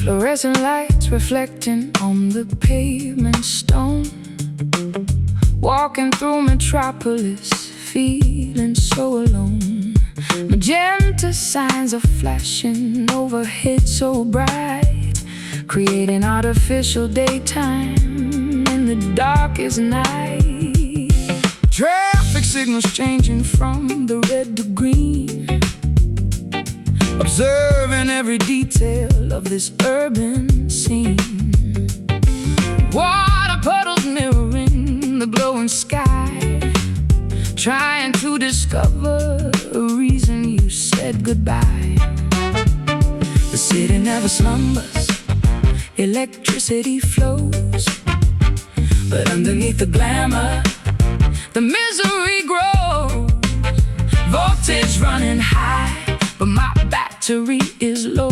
Fluorescent lights reflecting on the pavement stone. Walking through metropolis, feeling so alone. Magenta signs are flashing overhead so bright, creating artificial daytime in the darkest night. Traffic signals changing from the red to green, observing every detail of this urban scene. Water puddles mirroring the glowing sky, trying to discover a reason you said goodbye. The city never slumbers, electricity flows, but underneath the glamour, the misery grows. Voltage running high, but my battery is low.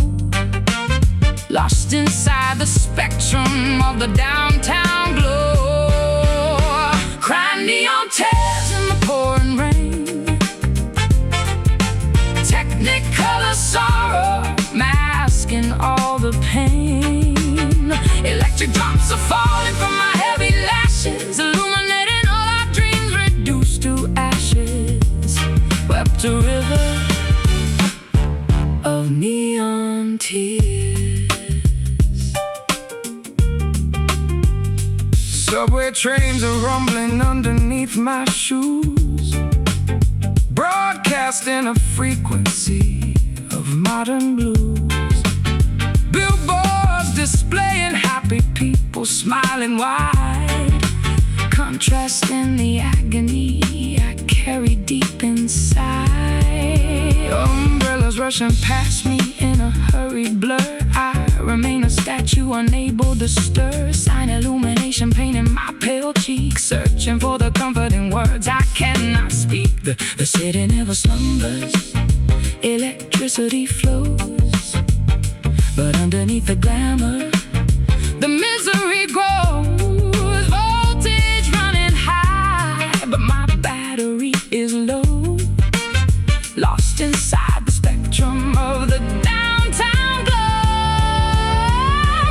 Lost inside the spectrum of the downtown glow. Crying neon tears in the pouring rain, technicolor sorrow masking all the pain. Electric drops are falling from my heavy lashes, illuminating all our dreams reduced to ashes. Wept a river of neon tears. Subway trains are rumbling underneath my shoes, broadcasting a frequency of modern blues. Billboards displaying happy people smiling wide, contrasting the agony I carry deep inside. Umbrellas rushing past me in a hurried blur. I remain a statue unable to stir. Sign illumination painting my pale cheeks, searching for the comforting words I cannot speak. The city never slumbers, electricity flows, but underneath the glamour, the misery grows. Voltage running high, but my battery is low. Lost inside the spectrum of the downtown glow.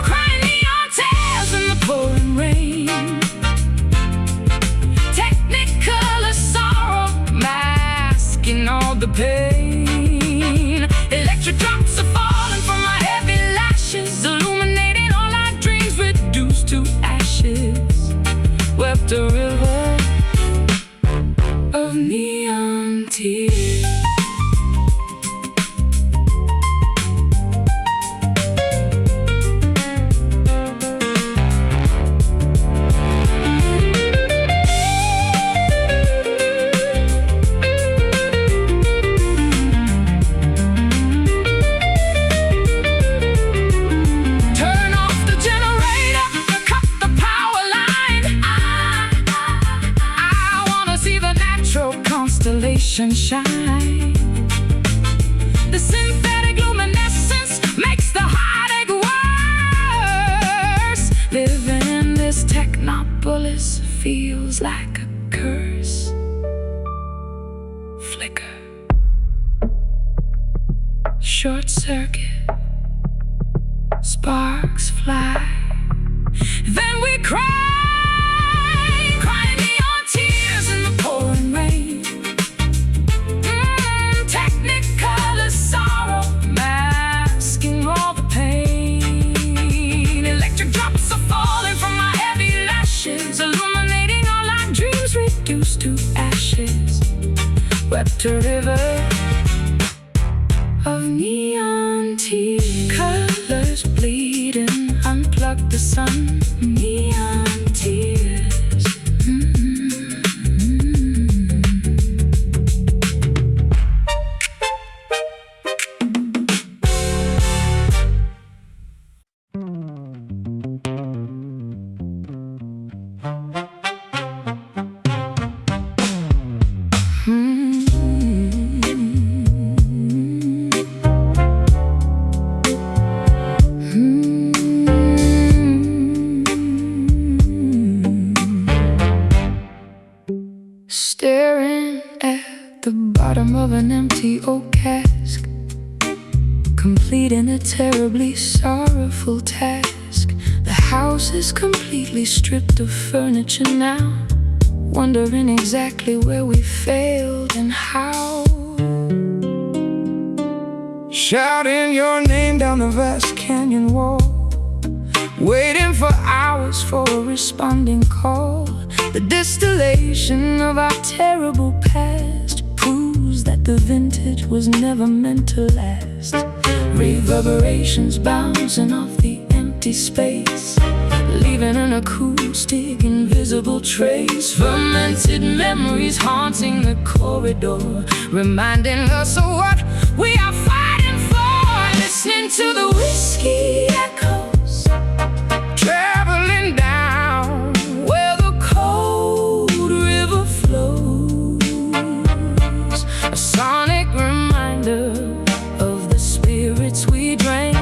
Crying neon tears in the pouring rain, technicolor sorrow masking all the pain. Electric drops are falling from my heavy lashes, illuminating all our dreams reduced to ashes. Wept a river of neon tears. Shine. The synthetic luminescence makes the heartache worse. Living in this technopolis feels like a curse. Flicker, short circuit, sparks fly, then we cry. To ashes, wept a river of neon tears. Colors bleeding, unplug the sun. Neon tears. Hmm. Staring at the bottom of an empty oak cask, completing a terribly sorrowful task. The house is completely stripped of furniture now, wondering exactly where we failed and how. Shouting your name down the vast canyon wall, waiting for hours for a responding call. The distillation of our terrible past proves that the vintage was never meant to last. Reverberations bouncing off the empty space, leaving an acoustic, invisible trace. Fermented memories haunting the corridor, reminding us of what we are fighting for. Listening to the whiskey echoes, traveling down where the cold river flows. A sonic reminder of the spirits we drank,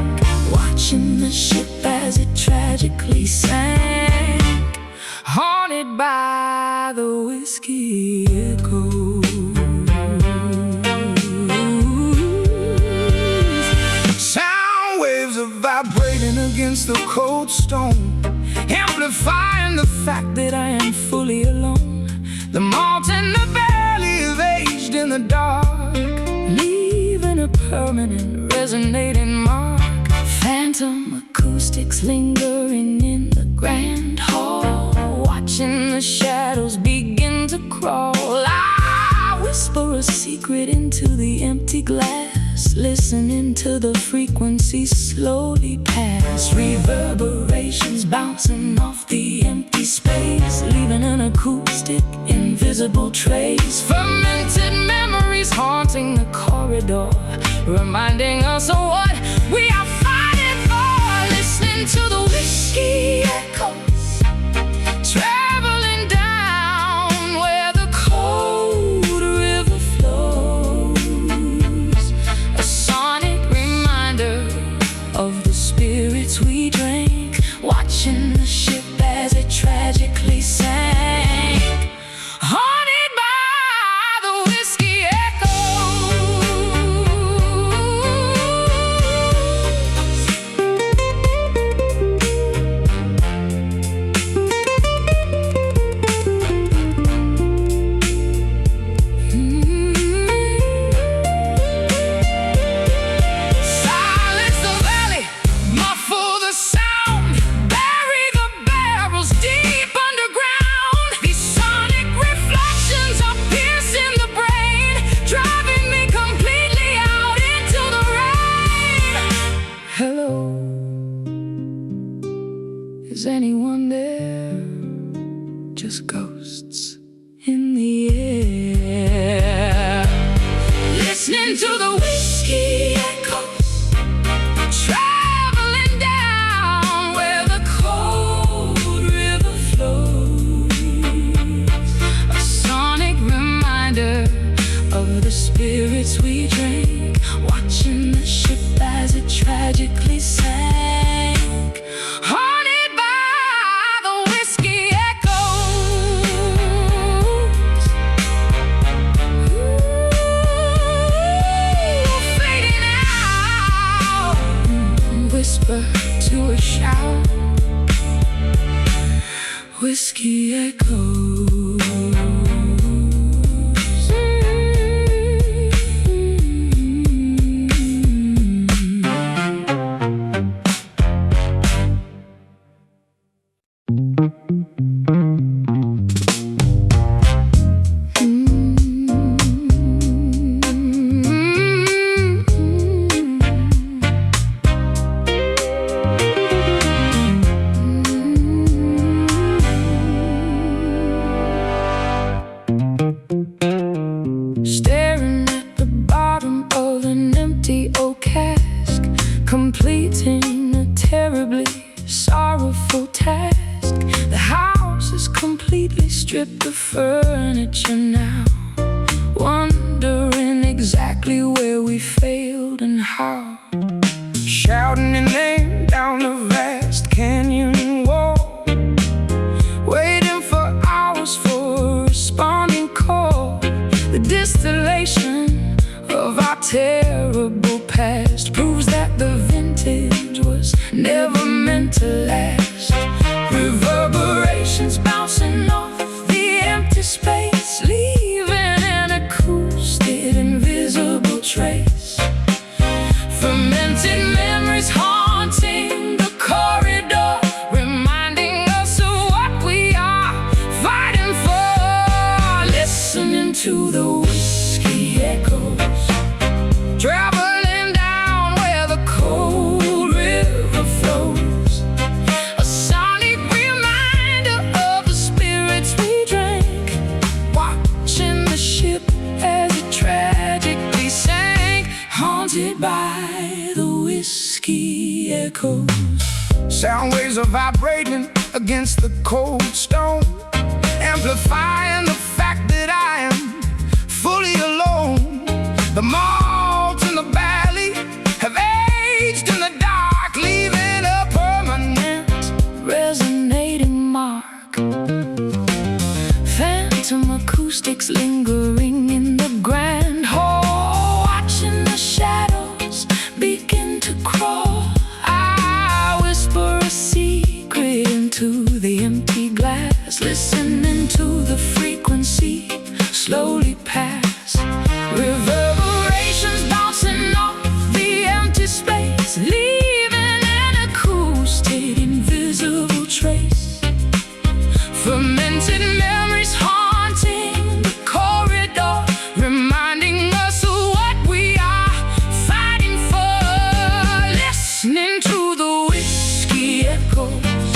watching the ship as it tragically sank, haunted by the whiskey echoes. Sound waves are vibrating against the cold stone, amplifying the fact that I am fully alone. The malt and the barley have aged in the dark, leaving a permanent resonating mark. Phantom acoustics lingering in the grand hall, watching the shadows begin to crawl. I whisper a secret into the empty glass, listening to the frequencies slowly pass. Reverberations bouncing off the empty space, leaving an acoustic, invisible trace. Fermented memories haunting the corridor, reminding us of what we are fighting for. Listening to the whiskey echoes, traveling down where the cold river flows. A sonic reminder of the spirits we drank, watching the ship as it tragically sank, haunted by the whiskey echoes. Silence the valley, muffle the sound, bury the barrels deep underground. These sonic reflections are piercing the brain, driving me completely out into the rain. Hello, is anyone there? Just ghosts in the air. Listening to the whiskey echoes, traveling down where the cold river flows. A sonic reminder of the spirits we drank, watching the ship as it tragically sank, haunted by the whiskey echoes. Ooh, fading out, whisper to a shout, whiskey echoes. we failed and how. Shouting your name down the vast canyon wall, waiting for hours for a responding call. The distillation of our terrible past proves that the vintage was never meant to last. Reverberations bouncing off the empty space, leaving an acoustic invisible trace. Fermented memories haunting the corridor, reminding us of what we are fighting for. Listening to the whiskey echoes, traveling down where the cold river flows. A sonic reminder of the spirits we drank, watching the ship as it tragically sank, haunted by the whiskey echoes. Sound waves are vibrating against the cold stone, amplifying the fact that I am fully alone. The malt and the barley have aged in the dark, leaving a permanent resonating mark. Phantom acoustics lingering in the grand hall, watching the shadows begin to crawl. I whisper a secret into the empty glass, listening to the frequency slowly pass. Reverberations bouncing off the empty space, leaving an acoustic invisible trace. Fermented memories haunting the corridor, reminding us of what we are fighting for. Listening to the whiskey echoes,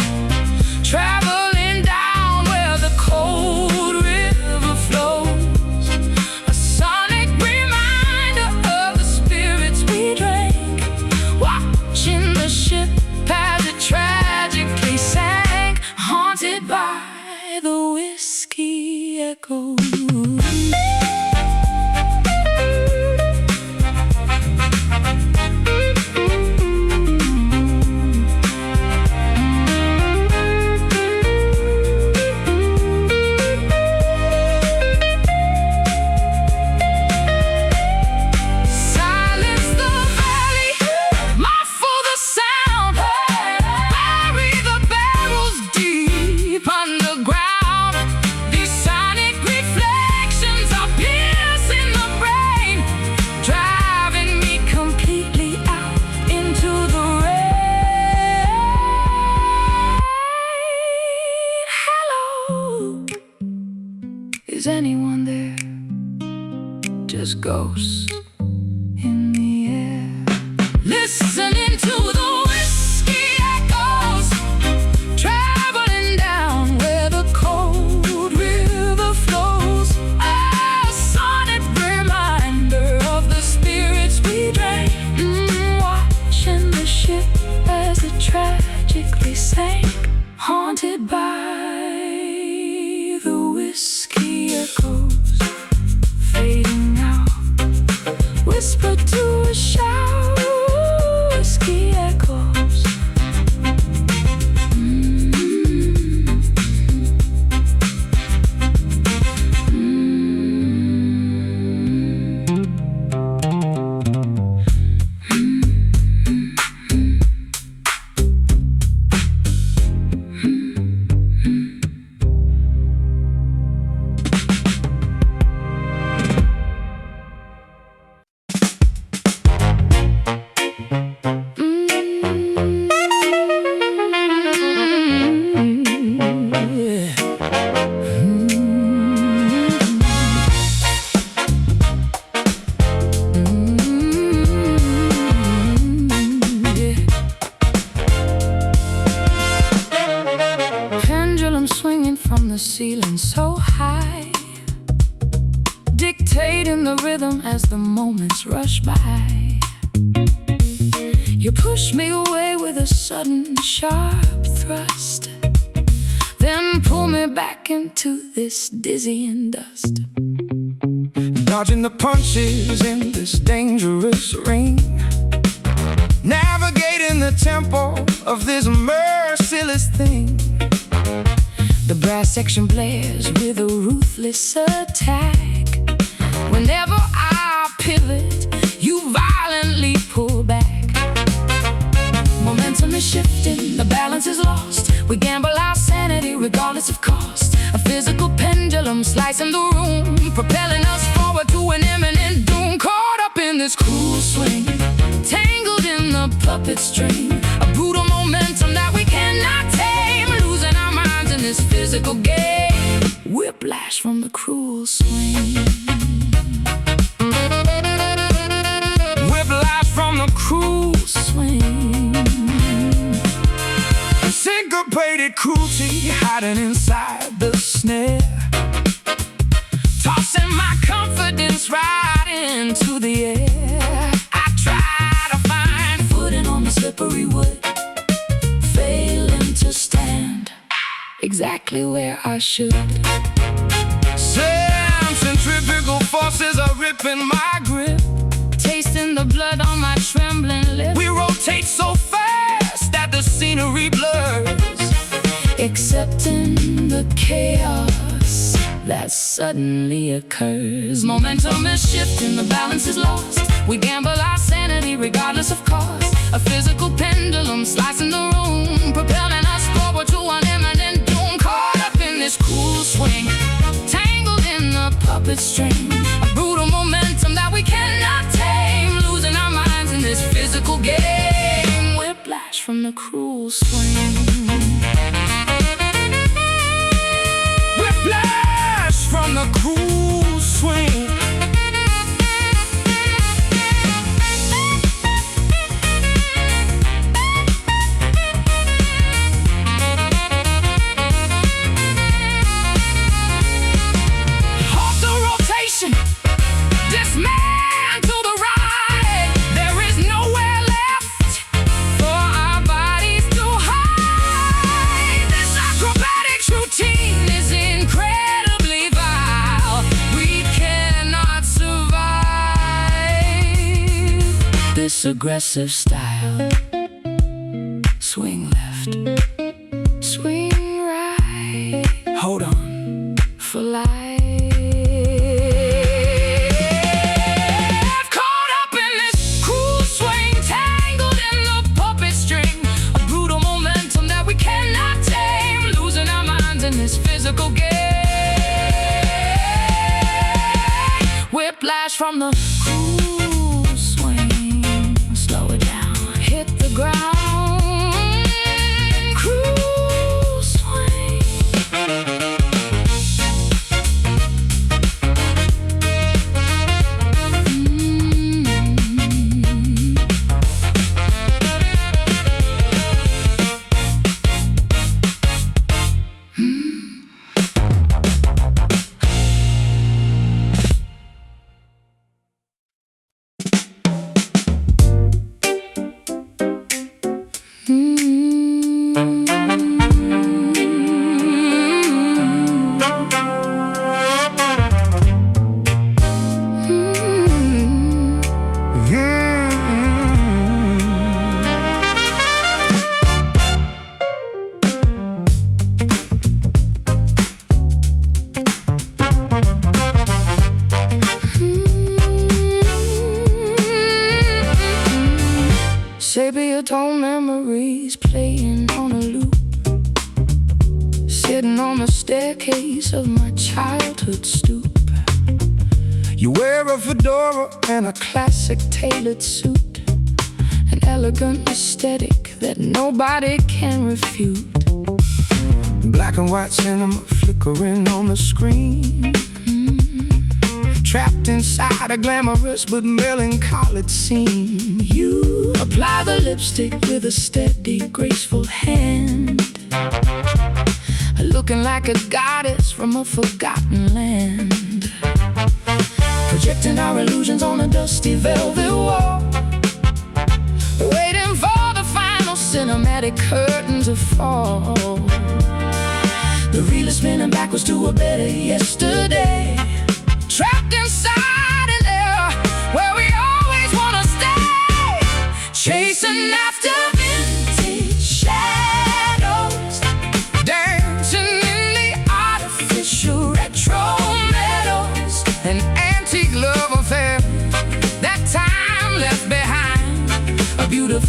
traveling down where the cold river flows. A sonic reminder of the spirits we drank, watching the ship as it tragically sank, haunted by the whiskey echoes. Silence the valley, muffle the sound, bury the barrels deep underground. These sonic reflections are piercing the brain, driving me completely out into the rain. Hello, is anyone there? Just ghosts in the air. Listening to the whiskey echoes, traveling down where the cold river flows. A sonic reminder of the spirits we drank, watching the ship as it tragically sank, haunted by the whiskey echoes, fading out. Whisper to a shout, whiskey echoes. Ceiling so high, dictating the rhythm as the moments rush by. You push me away with a sudden sharp thrust, then pull me back into this dizzying dust. dodging the punches in this dangerous ring, navigating the tempo of this merciless thing. The brass section blares with a ruthless attack. Whenever I pivot, you violently pull back. Momentum is shifting, the balance is lost. We gamble our sanity regardless of cost. A physical pendulum slicing the room, propelling us forward to an imminent doom. Caught up in this cruel swing, tangled in the puppet string. A brutal momentum that we cannot tame, losing our minds in this physical game. Whiplash from the cruel swing. Whiplash from the cruel swing. Syncopated cruelty hiding inside the snare, tossing my confidence right into the air. I try to find footing on the slippery wood, failing to stand exactly where I should. Centrifugal forces are ripping my grip, tasting the blood on my trembling lip. We rotate so fast that the scenery blurs, accepting the chaos that suddenly occurs. Momentum is shifting, the balance is lost. We gamble our sanity regardless of cost. A physical pendulum slicing the room, propelling us forward to an imminent doom. Caught up in this cruel swing, tangled in the puppet string. A brutal momentum that we cannot tame, losing our minds in this physical game. Whiplash from the cruel swing. Whiplash from the cruel swing. Halt the rotation, dismantle the ride. There is nowhere left for our bodies to hide. This acrobatic routine is incredibly vile. We cannot survive this aggressive style. Swing left, swing right. Hold on for life. Caught up in this cruel swing, tangled in the puppet string. A brutal momentum that we cannot tame, losing our minds in this physical game. Whiplash from the cruel swing. Slow it down, hit the ground. Cruel swing. Sepia-tone memories playing on a loop, sitting on the staircase of my childhood stoop. You wear a fedora and a classic tailored suit, an elegant aesthetic that nobody can refute. Black and white cinema flickering on the screen, trapped inside a glamorous but melancholy scene. You apply the lipstick with a steady, graceful hand, looking like a goddess from a forgotten land, projecting our illusions on a dusty velvet wall, waiting for the final cinematic curtain to fall. The reel is spinning backwards to a better yesterday, trapped inside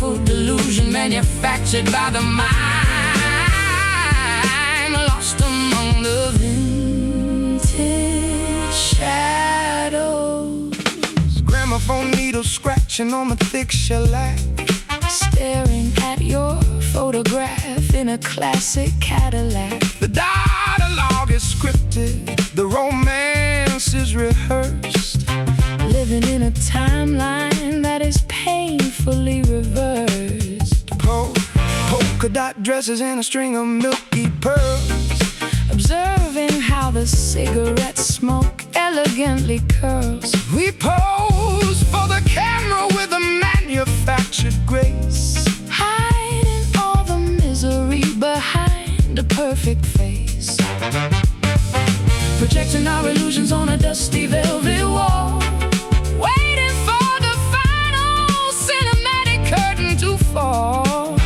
beautiful delusion manufactured by the mind, lost among the vintage shadows. Gramophone needle scratching on the thick shellac, staring at your photograph in a classic Cadillac. The dialogue is scripted, the romance is rehearsed, living in a timeline that is painfully reversed. Polka dot dresses and a string of milky pearls, observing how the cigarette smoke elegantly curls. We pose for the camera with a manufactured grace, hiding all the misery behind a perfect face, projecting our illusions on a dusty velvet wall, waiting for the final cinematic curtain to fall.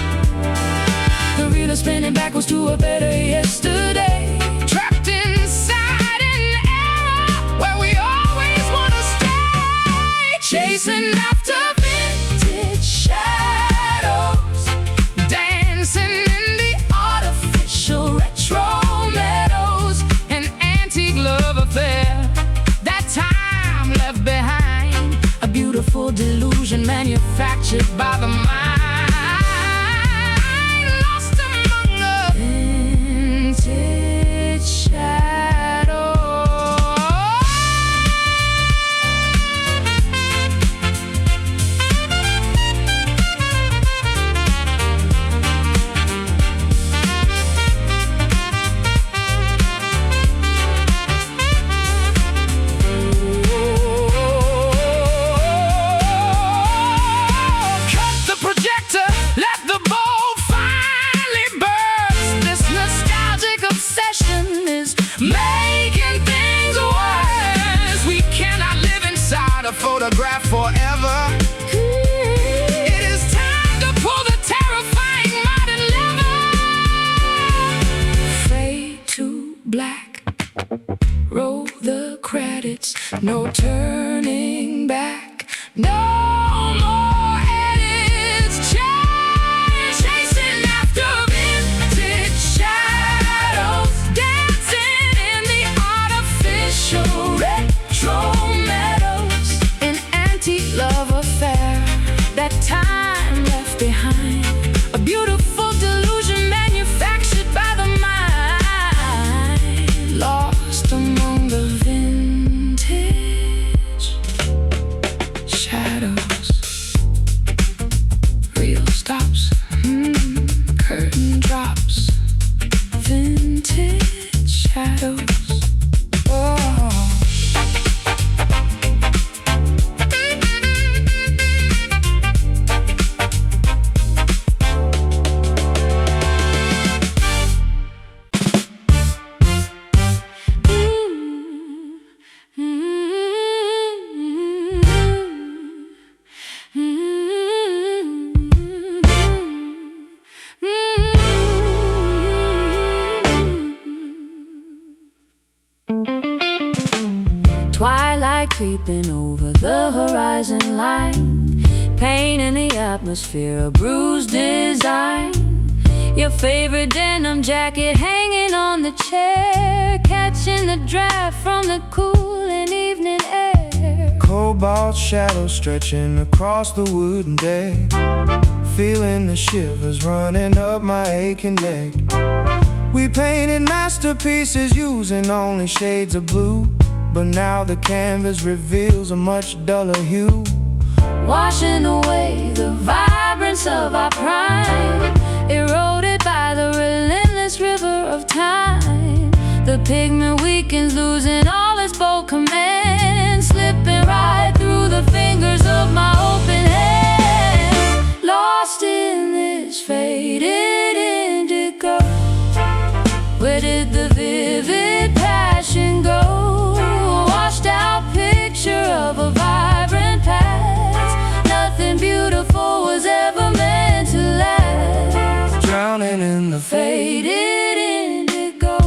The reel is spinning backwards to a better yesterday, trapped inside an era where we always want to stay, chasing after vintage shadows, dancing in the artificial retro meadows, an antique love affair, that time left behind, a beautiful delusion manufactured by the mind, lost among the vintage shadows. Making things worse. We cannot live inside a photograph forever. It is time to pull the terrifying modern lever. Fade to black, roll the credits, no turning back, no more edits. Chasing after vintage shadows, retro meadows, an antique love affair, that time left behind, a beautiful delusion manufactured by the mind, lost among the vintage shadows. Reel stops, curtain drops, vintage shadows. Twilight creeping over the horizon line, pain in the atmosphere, a bruised design. Your favorite denim jacket hanging on the chair, catching the draft from the cooling evening air. Cobalt shadows stretching across the wooden deck, feeling the shivers running up my aching neck. We painted masterpieces using only shades of blue, but now the canvas reveals a much duller hue, washing away the vibrance of our prime, eroded by the relentless river of time. The pigment weakens, losing all its bold command, slipping right through the fingers of my open hand, lost in this faded indigo. Where did the vivid passion go? Washed out picture of a vibrant past, nothing beautiful was ever meant to last, drowning in the faded indigo.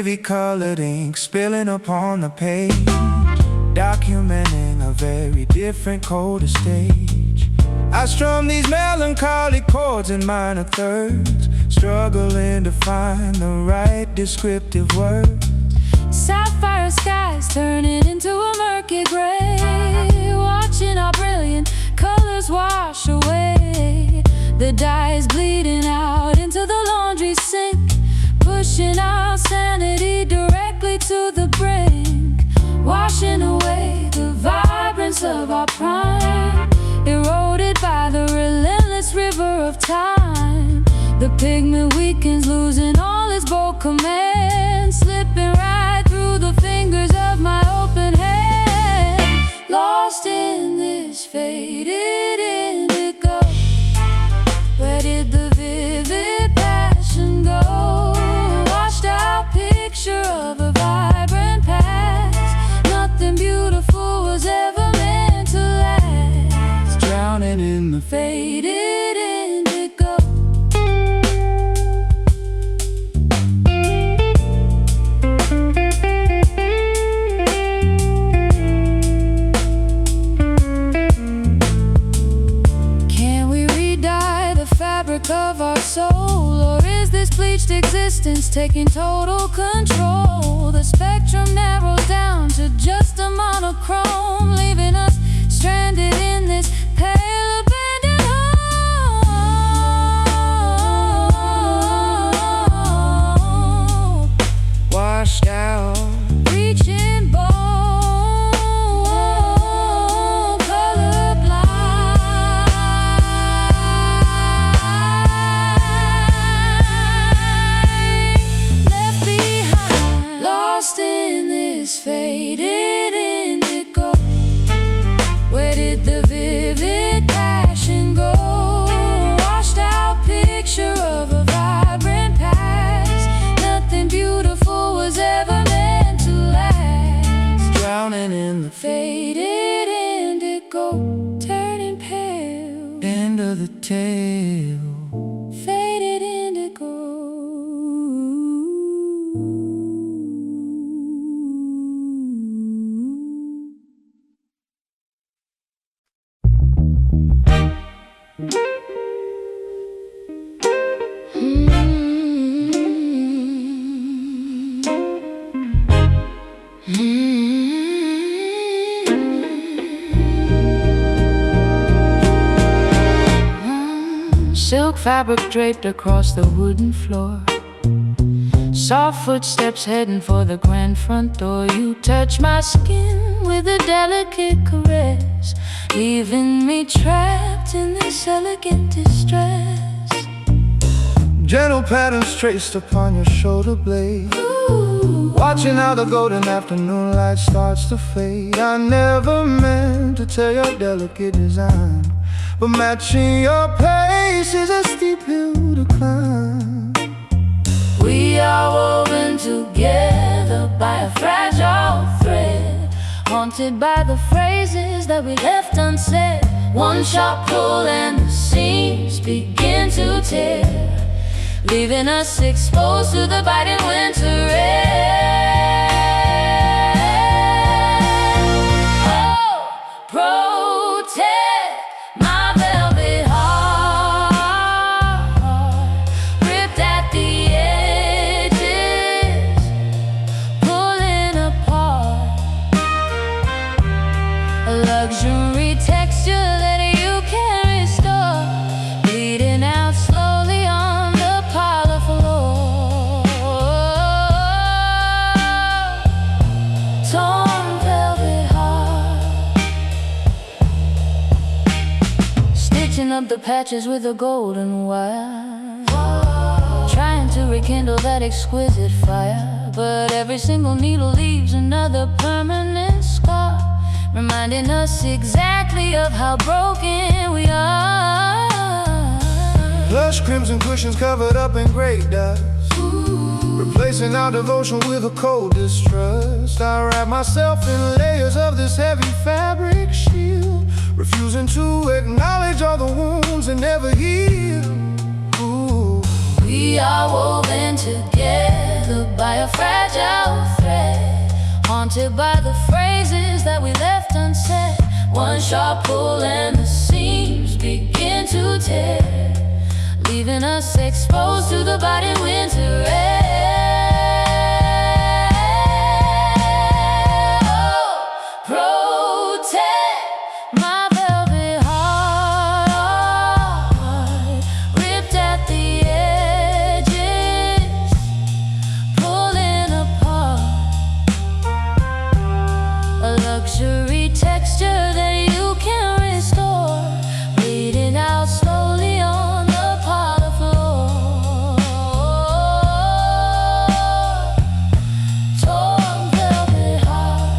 Wavy colored ink spilling upon the page, documenting a very different colder stage. I strum these melancholy chords in minor thirds, struggling to find the right descriptive word. Sapphire skies turning into a murky gray, watching our brilliant colors wash away. The dye is bleeding out into the laundry sink, pushing our sanity directly to the brink, washing away the vibrance of our prime, eroded by the relentless river of time. The pigment weakens, losing all its bold command, slipping right through the fingers of my open hand. Lost in this faded indigo, where did the vivid passion go? Washed out picture of a vibrant past, nothing beautiful was ever meant to last. Drowning in the Faded indigo. Of our soul, or is this bleached existence taking total control? The spectrum narrows down to just a monochrome, leaving us stranded in this pale abandoned home. washed out, Reaching bone, left behind, lost in this faded indigo. Where did the vivid passion go? Washed out picture of a vibrant past, nothing beautiful was ever meant to last. drowning in the Faded indigo, turning pale. end of the tale. Faded indigo. Silk fabric draped across the wooden floor, soft footsteps heading for the grand front door. You touch my skin with a delicate caress, leaving me trapped in this elegant distress. Gentle patterns traced upon your shoulder blade, watching how the golden afternoon light starts to fade. I never meant to tell your delicate design, but matching your pace is a steep hill to climb. We are woven together by a fragile thread, haunted by the phrases that we left unsaid. One sharp pull and the seams begin to tear, leaving us exposed to the biting winter air. Oh, protect my velvet heart, ripped at the edges, pulling apart. A luxury texture that you can restore, bleeding out slowly on the parlor floor. Torn velvet heart, stitching up the patches with a golden wire, trying to rekindle that exquisite fire, but every single needle leaves another permanent scar, reminding us exactly of how broken we are. Lush crimson cushions covered up in great dust, replacing our devotion with a cold distrust. I wrap myself in layers of this heavy fabric shield, refusing to acknowledge all the wounds that never heal. Ooh. We are woven together by a fragile thread, haunted by the phrases that we left unsaid. One sharp pull and the seams begin to tear, leaving us exposed to the biting winter air. Oh, protect my velvet heart, ripped at the edges, pulling apart. A luxury texture that you can restore, bleeding out slowly on the parlor floor. Torn velvet heart.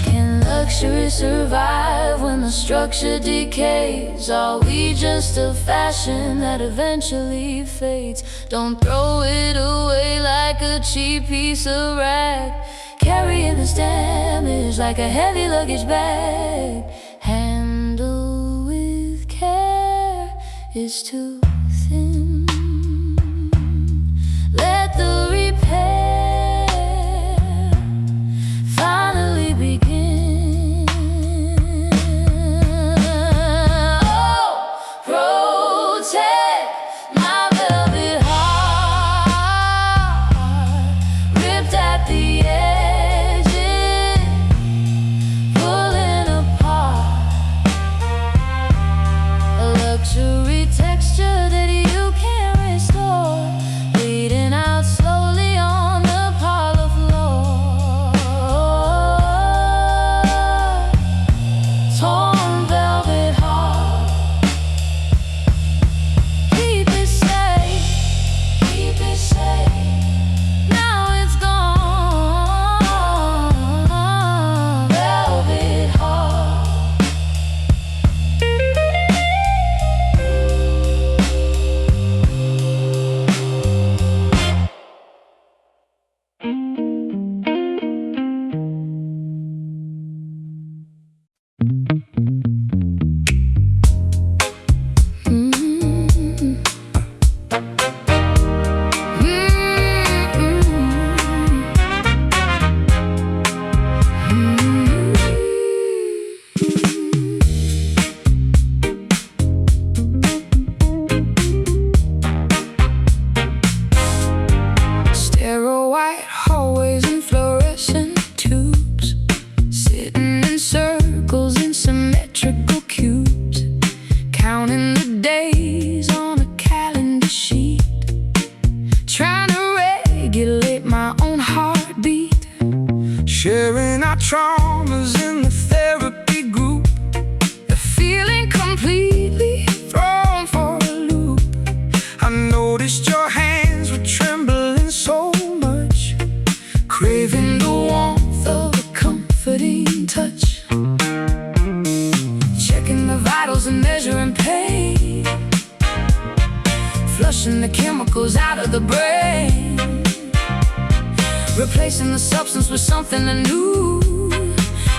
Can luxury survive when the structure decays? Are we just a fashion that eventually fades? Don't throw it away like a cheap piece of rag, carrying this damage like a heavy luggage bag. Handle with care is too thin. Let the repair finally begin. Oh, protect my velvet heart, ripped at the edges, pulling apart. A luxury texture that you can't restore, bleeding out slowly on the parlor floor. Torn velvet heart. Keep it safe, keep it safe. Now it's gone. Velvet heart. Sterile white hallways and fluorescent tubes, sitting in circles in symmetrical cubes, counting the days on a calendar sheet, trying to regulate my own heartbeat, sharing our traumas in the therapy group, feeling completely thrown for a loop. I noticed your hands were trembling so much, craving the warmth of a comforting touch, checking the vitals and measuring pain, flushing the chemicals out of the brain, replacing the substance with something new,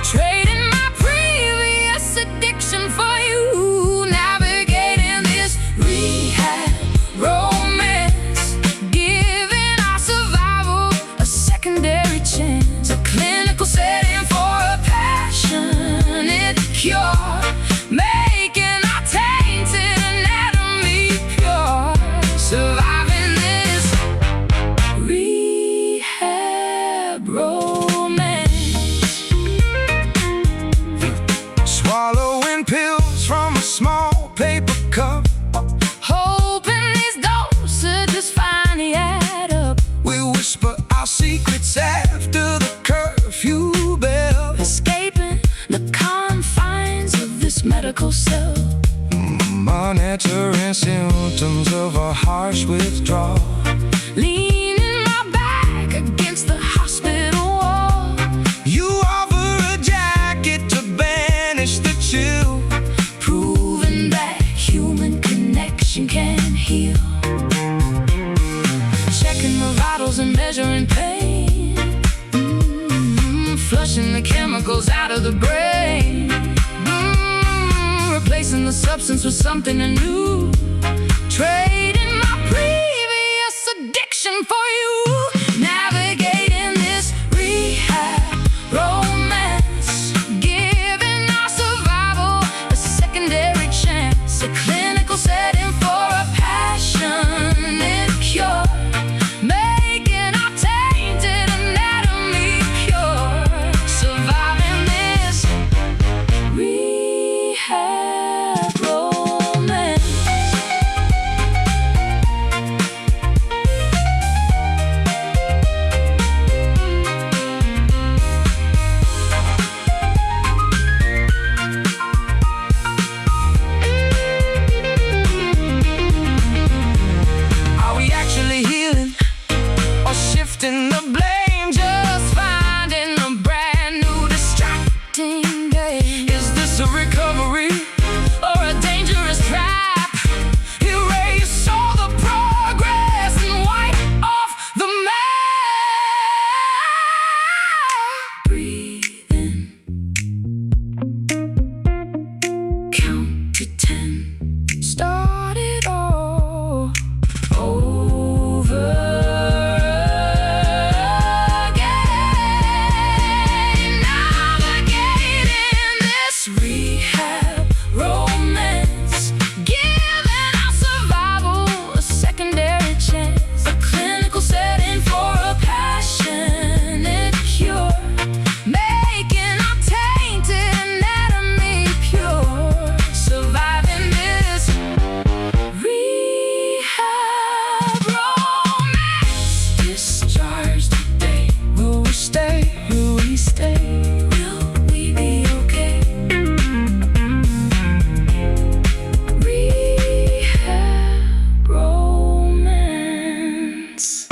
trading my previous addiction for you, navigating this rehab romance, giving our survival a secondary chance, a clinical setting for a passionate cure, making our tainted anatomy pure, surviving this rehab romance. Swallowing pills from a small paper cup, hoping these dosages finally add up. We whisper our secrets after the curfew bell, escaping the confines of this medical cell, monitoring symptoms of a harsh withdrawal, leaning my back against the hospital wall. You offer a jacket to banish the chill, proving that human connection can heal. the substance for something new. Trading my previous addiction for you. Navigating this rehab romance, giving our survival a secondary chance. A clinical setting for a passionate cure, making our tainted anatomy pure. Surviving this rehab romance. Are we actually healing or shifting the blame? Just finding a brand new distracting game. Is this a recovery or a dangerous trap? Erase all the progress and wipe off the map. Breathe in, count to 10. Start it all over again. Navigating this rehab romance, giving our survival a secondary chance. A clinical setting for a passionate cure, making our tainted anatomy pure. Surviving this rehab romance. Discharged today. Will we stay? Will we stay? Will we be okay? Rehab romance.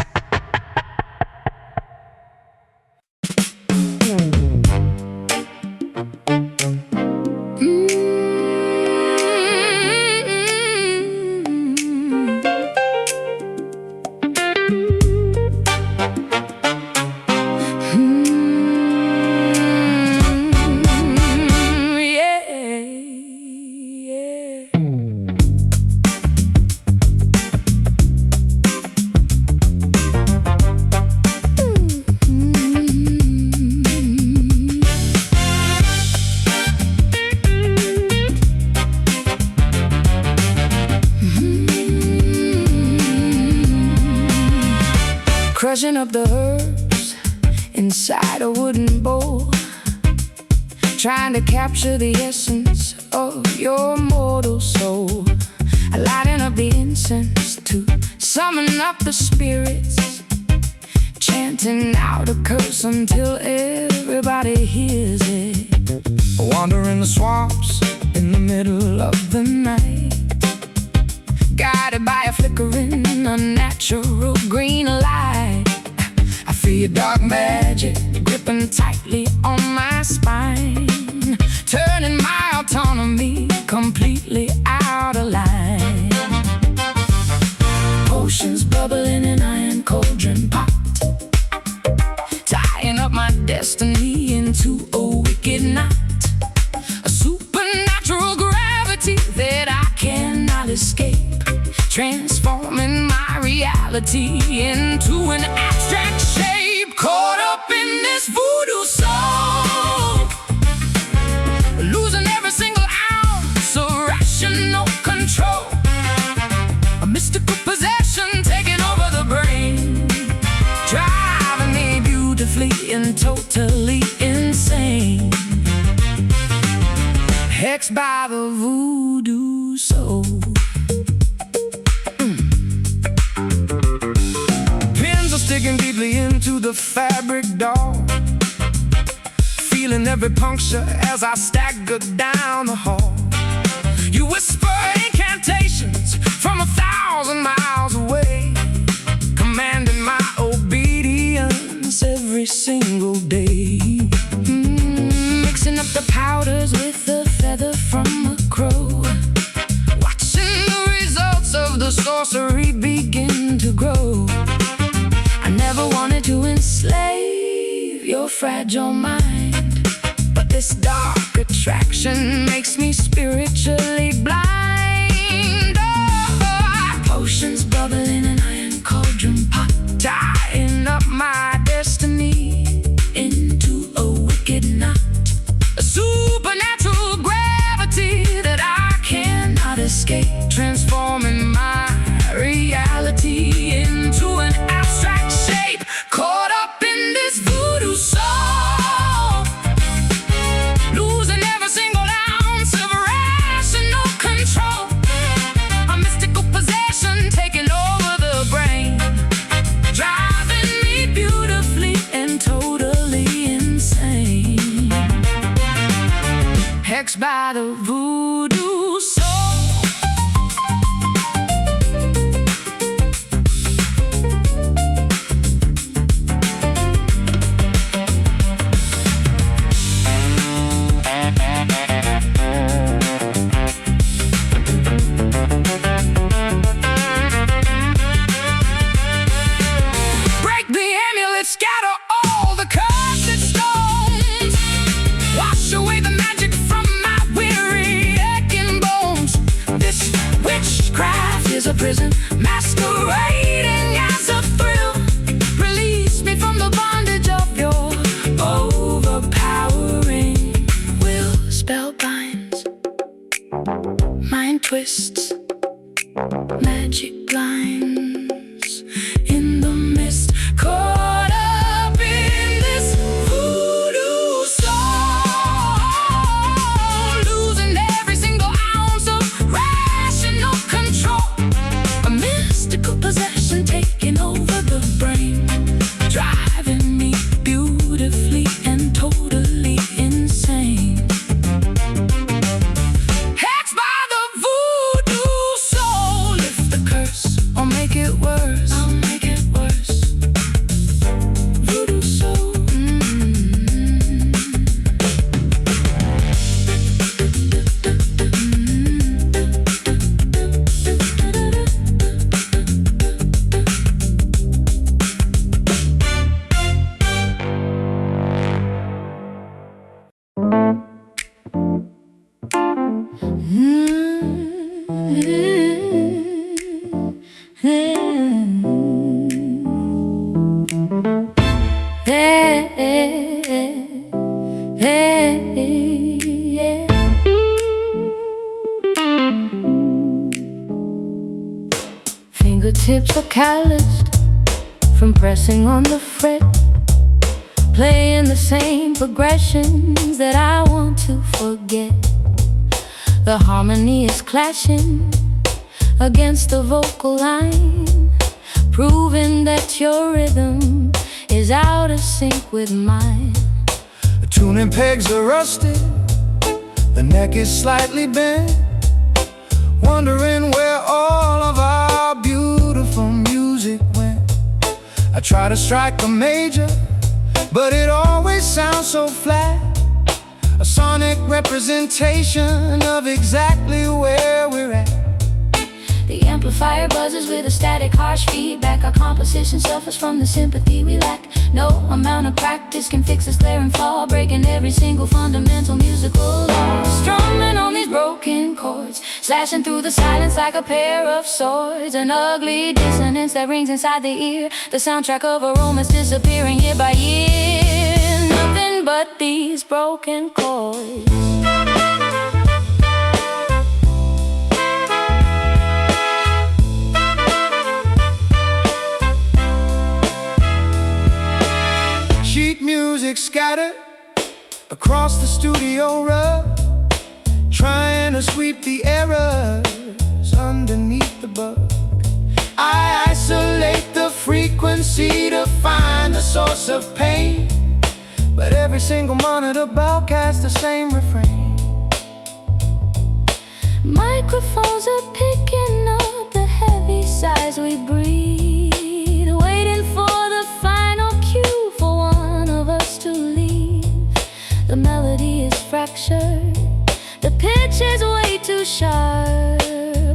Crushing up the herbs inside a wooden bowl, trying to capture the essence of your mortal soul. Lighting up the incense to summon up the spirits, chanting out a curse until everybody hears it. Wandering the swamps In the middle of the night, guided by a flickering, unnatural green light, I feel your dark magic gripping tightly on my spine, turning my autonomy completely out of line. Potions bubbling in iron cauldron pot, tying up my destiny into a wicked knot. A supernatural gravity that I cannot escape, transforming my reality into an abstract shape. Caught up in this voodoo soul, losing every single ounce of rational control. A mystical possession taking over the brain, driving me beautifully and totally insane. Hexed by the voodoo soul. Pins are sticking deeply into the fabric, doll, feeling every puncture as I stagger down the hall. You whisper incantations from 1,000 miles away, commanding my obedience every single day. Mixing up the powders with the feather from a crow, watching the results of the sorcery begin to grow. I never wanted to enslave your fragile mind, but this This dark attraction makes me spiritually blind. Oh, potions bubble in an iron cauldron pot, tying up my destiny into a wicked knot. A supernatural gravity that I cannot escape, transforming my reality into an abstract shape. Caught up in this voodoo soul, losing every single ounce of rational control. A mystical possession taking over the brain, driving me beautifully and totally insane. Hexed by the voodoo soul. Scatter all the cursed stones, wash away the magic from my weary aching bones. This witchcraft is a prison masquerading as a thrill. Release me from the bondage of your overpowering will. Spell binds, mind twists, magic blinds in the mist. Caught up in this voodoo soul, losing every single ounce of rational control. A mystical possession taking over the brain, driving me beautifully and totally insane. Hexed by the voodoo soul. Lift the curse or make it worse. I'll make it worse. Voodoo soul. Fingertips are calloused from pressing on the fret, playing the same progressions that I want to forget. The harmony is clashing against the vocal line, proving that your rhythm is out of sync with mine. The tuning pegs are rusted, the neck is slightly bent, wondering where all of our beautiful music went. I try to strike a major, but it always sounds so flat. A sonic representation of exactly where we're at. The amplifier buzzes with a static, harsh feedback. Our composition suffers from the sympathy we lack. No amount of practice can fix this glaring flaw, breaking every single fundamental musical law. Strumming on these broken chords, slashing through the silence like a pair of swords. An ugly dissonance that rings inside the ear, the soundtrack of a romance disappearing year by year. Nothing but these broken chords. Sheet music scattered across the studio rug, trying to sweep the errors underneath the bug. I isolate the frequency to find the source of pain, but every single monitor broadcasts the same refrain. Microphones are picking up the heavy sighs we breathe, waiting for the final cue for one of us to leave. The melody is fractured, the pitch is way too sharp,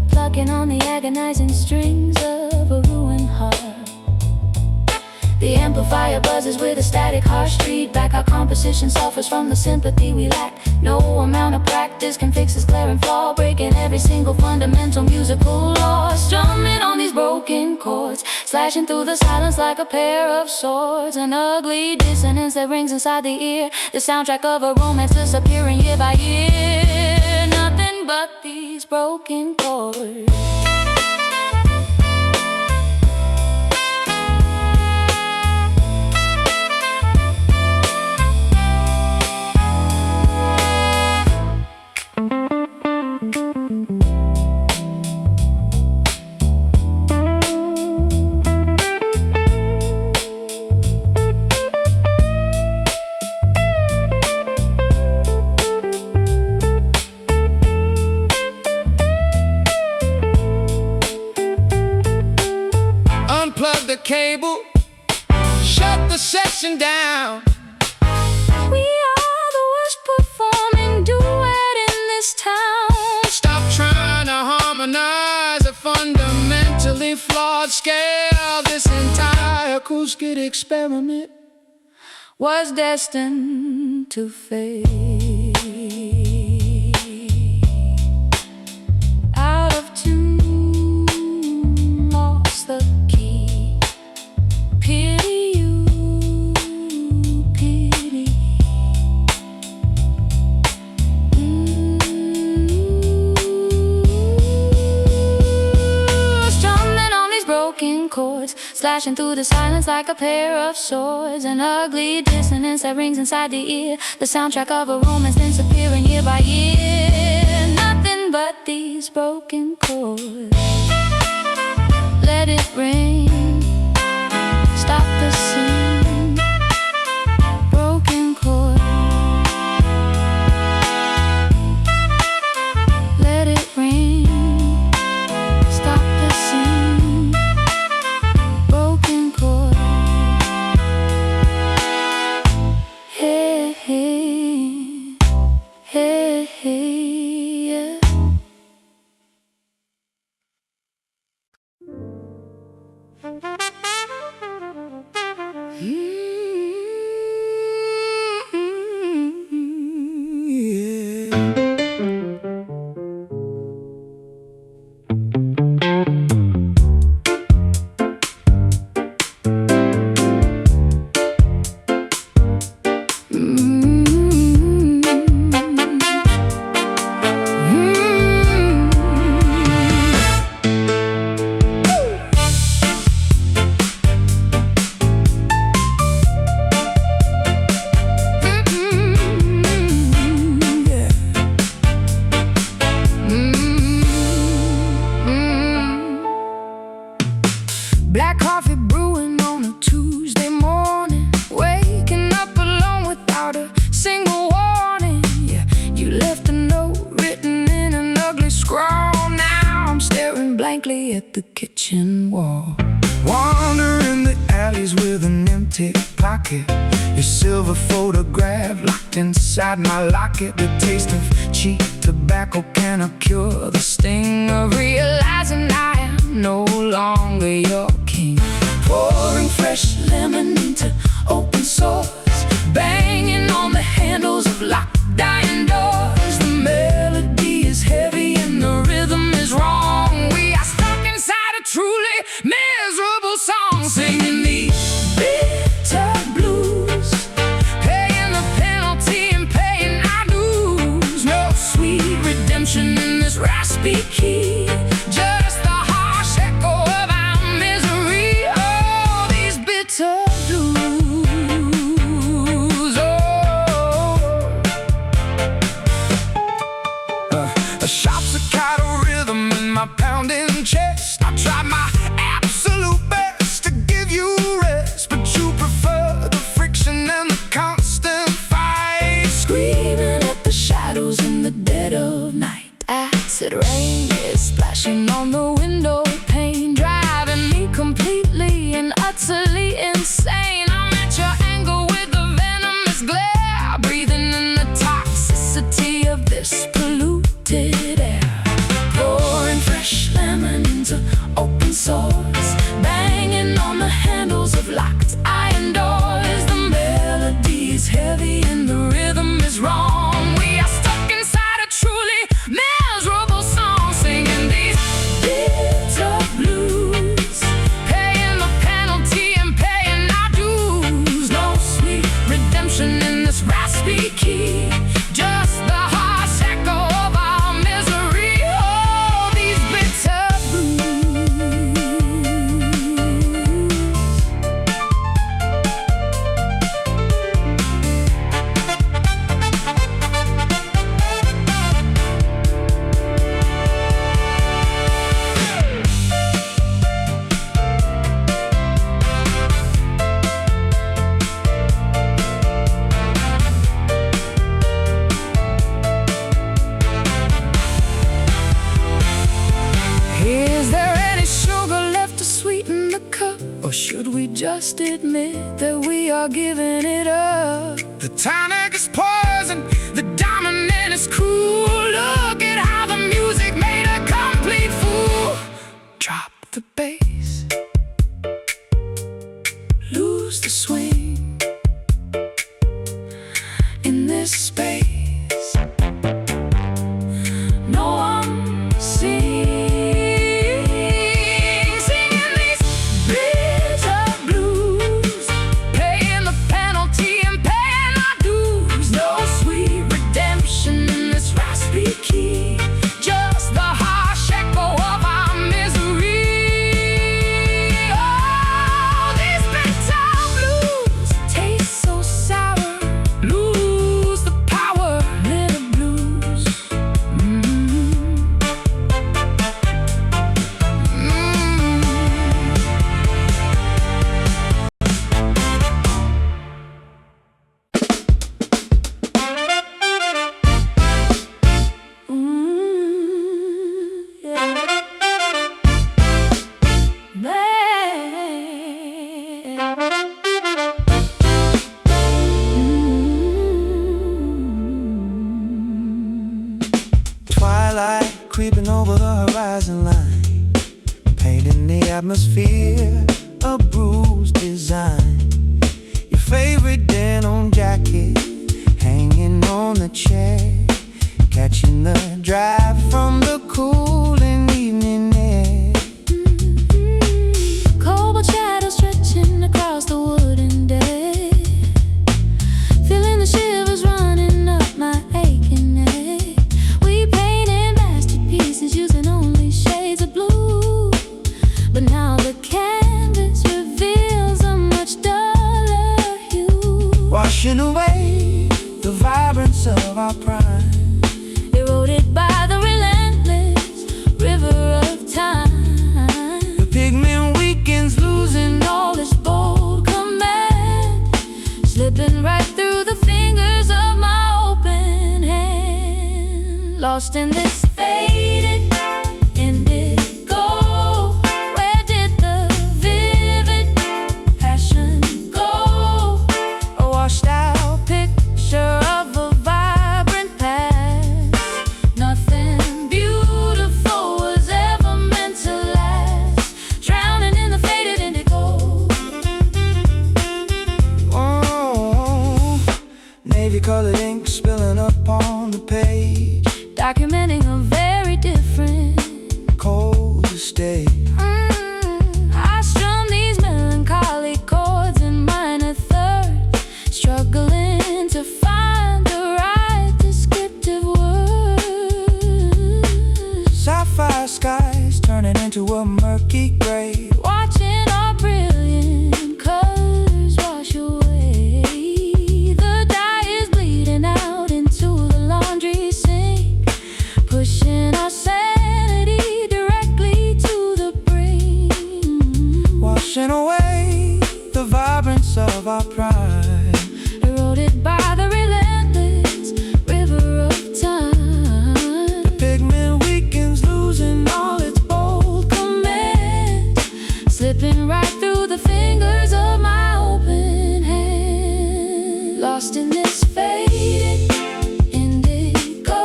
plucking on the agonizing strings of a ruined heart. The amplifier buzzes with a static harsh feedback. Our composition suffers from the sympathy we lack. No amount of practice can fix this glaring flaw, breaking every single fundamental musical law. Strumming on these broken chords, slashing through the silence like a pair of swords. An ugly dissonance that rings inside the ear, the soundtrack of a romance disappearing year by year. Nothing but these broken chords. Unplug the cable, shut the session down. We are the worst performing duet in this town. Stop trying to harmonize a fundamentally flawed scale. This entire acoustic experiment was destined to fade. Out of tune, lost the key. Pity you, pity. Strumming on these broken chords, slashing through the silence like a pair of swords. An ugly dissonance that rings inside the ear, the soundtrack of a romance disappearing year by year. Nothing but these broken chords. Let it rain, stop the scene. Broken chords. Let it rain, stop the scene. Broken chords. Hey, hey, hey, hey, yeah. Black coffee brewing on a Tuesday morning, waking up alone without a single warning. Yeah, you left a note written in an ugly scrawl. Now I'm staring blankly at the kitchen wall, wandering the alleys with an empty pocket. Your silver photograph locked inside my locket. The taste of cheap tobacco cannot cure the sting of realizing I am no longer your king. Pouring fresh lemon into open sores, banging on the handles of locked dying doors. The melody is heavy and the rhythm is wrong. We are stuck inside a truly miserable song, singing these bitter blues, paying the penalty and paying our dues. No sweet redemption in this raspy key, just the harsh echo of our misery. Oh, these bitter blues. A sharp staccato rhythm in my pounding chest. I tried my absolute best to give you rest, but you prefer the friction and the constant fight. Screaming at the shadows in the dead of night. Acid rain is splashing on the window pane, driving me completely and utterly insane. I'm at your angle with the venomous glare, breathing in the toxicity of this polluted air. Pouring fresh lemon into open sores, banging on the handles of locked iron doors. Or should we just admit that we are giving it up? The tonic is poison, the dominant is cruel. Look at how the music made a complete fool. Drop the bass, lose the swing in this space. No one singing these bitter blues, paying the penalty and paying our dues. No sweet redemption in this raspy key, just the harsh echo of our misery. Oh, these bitter blues taste so sour, lose the power, bitter blues. Twilight creeping over the horizon line, painting the atmosphere, a bruised design. Your favorite denim jacket hanging on the chair, catching the drive from the cooling evening air. Cobalt shadows stretching across the wooden deck, feeling the shivers running up my aching neck. We painted masterpieces using only shades of blue, but now the canvas reveals a much duller hue. Washing away the vibrance of our prime, Eroded by the relentless river of time. the pigment weakens, losing all This bold command, slipping right through the fingers of my open hand. Lost in this faded indigo, where did the vivid passion go? A washed out picture of a vibrant past. Nothing beautiful was ever meant to last, drowning in the faded indigo. Oh, navy colored ink spilling up on the page, Documenting a very different cold to stay. I strum these melancholy chords in minor third, struggling to find the right descriptive words. Sapphire skies turning into a murky gray, Watching our brilliant colors wash away. The dye is bleeding out into the laundry sink, pushing our sanity directly to the brink. washing away the vibrance of our pride. Eroded by the relentless river of time. Pigment weakens, losing all its bold Command, slipping right through the fingers of my open hand. Lost in this faded indigo,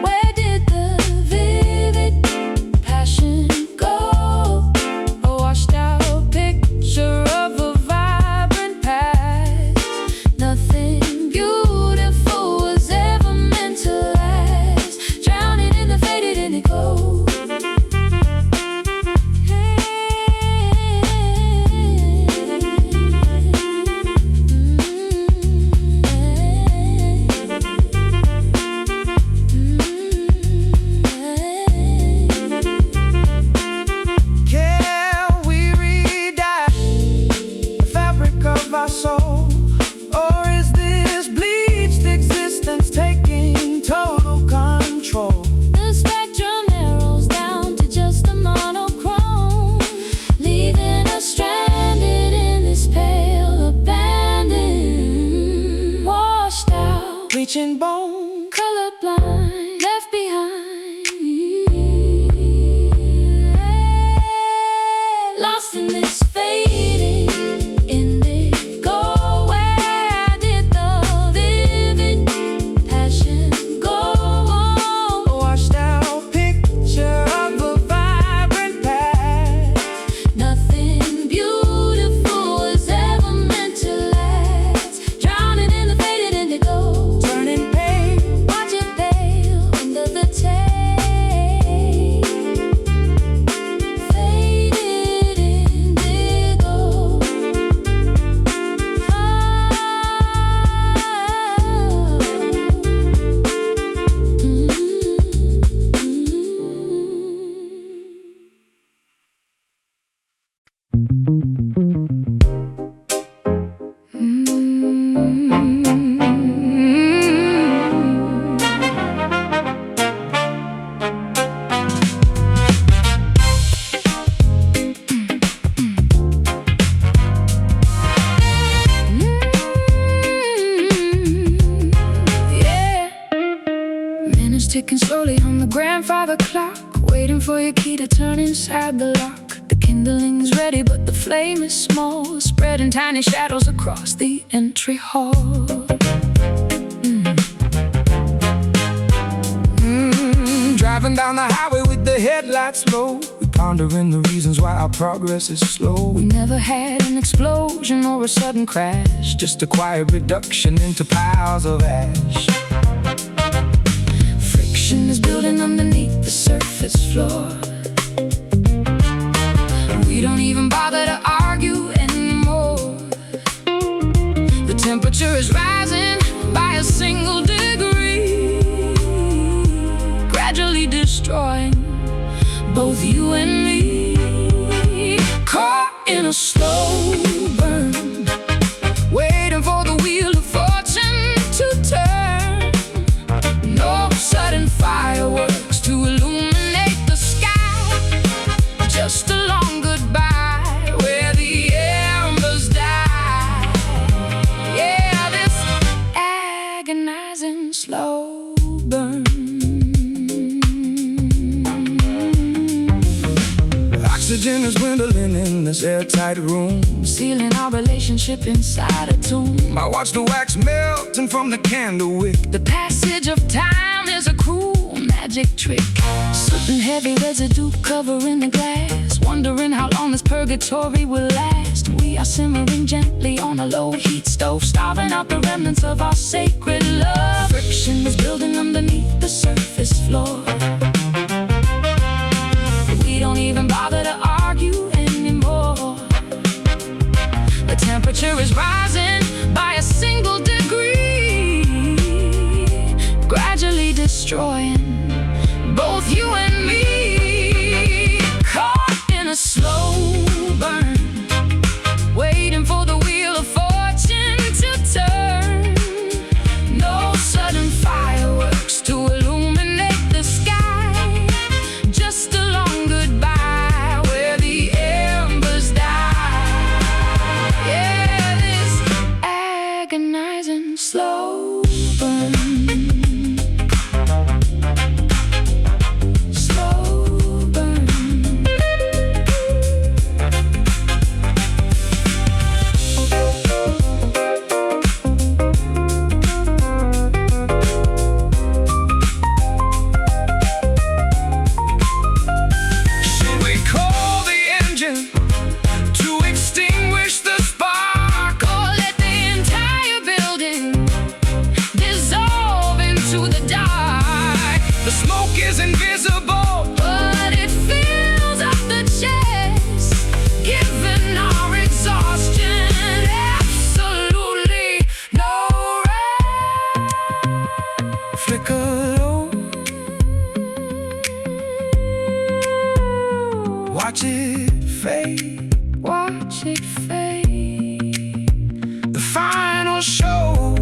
where did the vivid passion go? A washed out ticking slowly on the grandfather clock, waiting for your key to turn inside the lock. The kindling's ready, but the flame is small, spreading tiny shadows across the entry hall. Driving down the highway with the headlights low, we pondering the reasons why our progress is slow. We never had an explosion or a sudden crash, Just a quiet reduction into piles of ash. friction is building underneath the surface floor. We don't even bother to argue anymore. The temperature is rising by a single degree, gradually destroying both you and me. Caught in a slow burn, waiting for the wheel of fortune to turn. No sudden fireworks to illuminate the sky, just a long goodbye where the embers die. Yeah, this agonizing slow burn. Oxygen is dwindling in this airtight room, Sealing our relationship inside a tomb. I watch the wax melting from the candle wick. The passage of time is a cruel magic trick. Soot and heavy residue covering the glass, wondering how long this purgatory will last. We are simmering gently on a low heat stove, starving out the remnants of our sacred love. Friction is building underneath the surface floor. We don't even bother to argue anymore. The temperature is rising by a single degree, gradually destroying both you and me. Caught in a slow burn, waiting for the wheel of fortune to turn. No sudden fireworks to illuminate the sky, just a long goodbye where the embers die. Yeah, this agonizing slow burn. Slow burn. Should we call the engine to extinguish the spark? Or let the entire building dissolve into the dark. The smoke is invisible, But it fills up the chest, giving our exhaustion absolutely no rest. flicker low, watch it fade. Watch it fade. The final show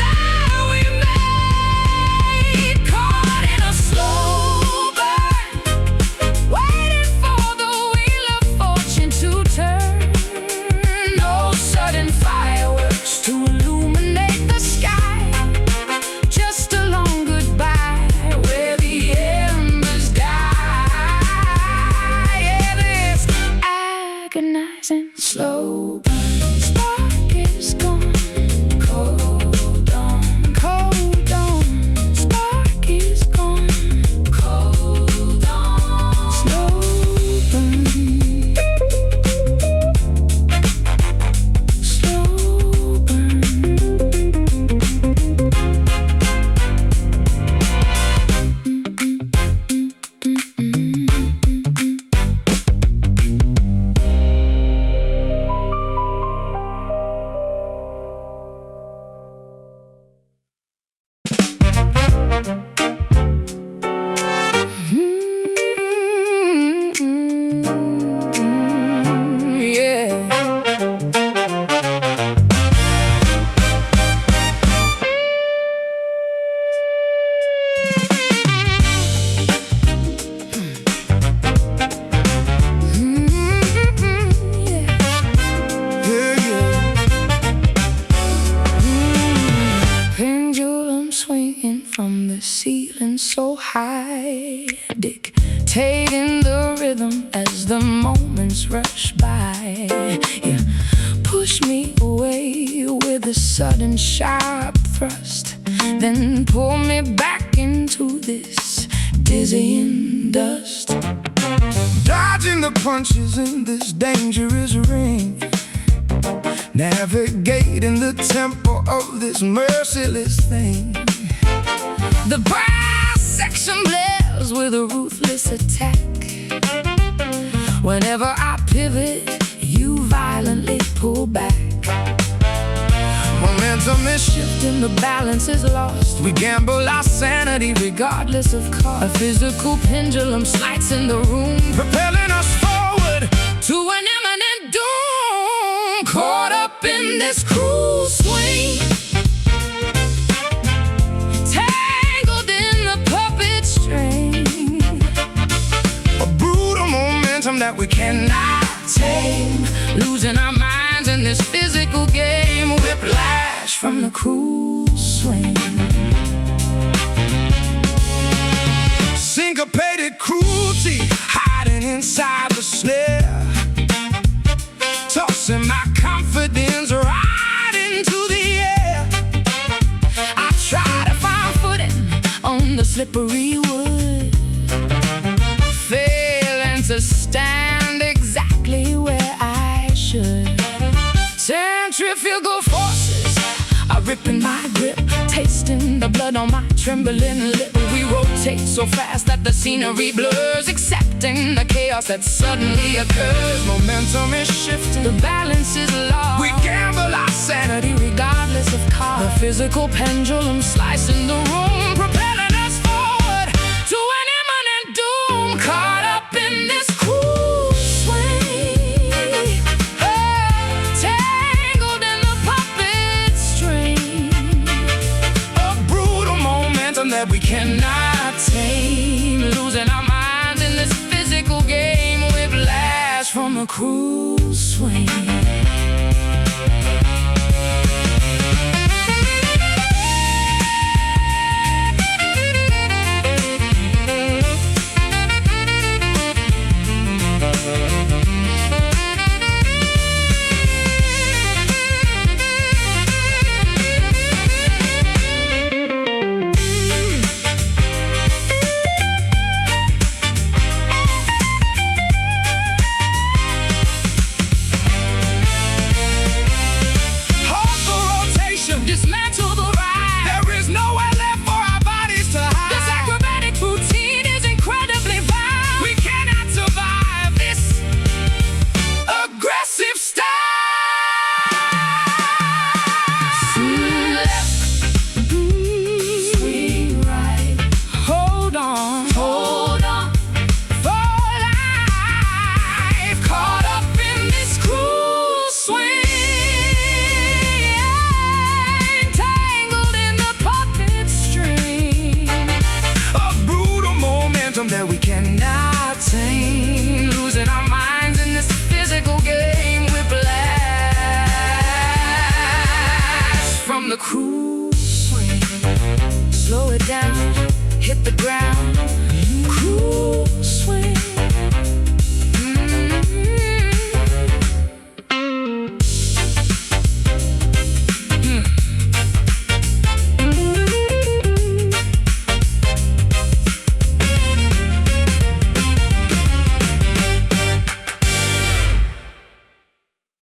that we made. Caught in a slow burn, waiting for the wheel of fortune to turn. No sudden fireworks to illuminate the sky, just a long goodbye where the embers die. Yeah, this agonizing slow burn. Spark is gone, cold on, cold on. Spark is gone, cold on, slow burn, slow burn. feeling so high, dictating the rhythm as the moments rush by. You push me away with a sudden sharp thrust, then pull me back into this dizzying dust. Dodging the punches in this dangerous ring, navigating the tempo of this merciless thing. The brass section blares with a ruthless attack. Whenever I pivot, you violently pull back. Momentum is Shifting, the balance is lost. we gamble our sanity, Regardless of cost, a physical pendulum slides in the room, propelling us forward. to an imminent doom. Caught up in this cruel swing, tangled in the puppet string. A brutal momentum that we cannot tame, Losing our minds in this physical game. Whiplash from the cruel swing. syncopated cruelty hiding inside the snare, tossing my confidence right into the air. I try to find footing on the slippery wood, failing to stand exactly where I should. Centrifugal forces are ripping my grip, tasting the blood on my trembling lip. We rotate so fast that the scenery blurs, accepting the chaos that suddenly occurs. Momentum is shifting, The balance is lost. we gamble our sanity, Regardless of cost, the physical pendulum slicing the room, propelling us forward to an imminent doom. Caught up in this cruel swing, tangled in the puppet string. a brutal momentum that we cannot tame, Losing our minds in this physical game. Whiplash from a cruel swing. halt the rotation. Dismantle the ride. There is nowhere left for our bodies to hide. This acrobatic routine is incredibly vile. We cannot survive this aggressive style. Swing left, swing right. Hold on, hold on for life. Caught up in this cruel swing, tangled in the puppet string. A brutal momentum that we cannot tame, Losing our minds in this physical game. Whiplash from the cruel swing. Slow it down, hit the ground.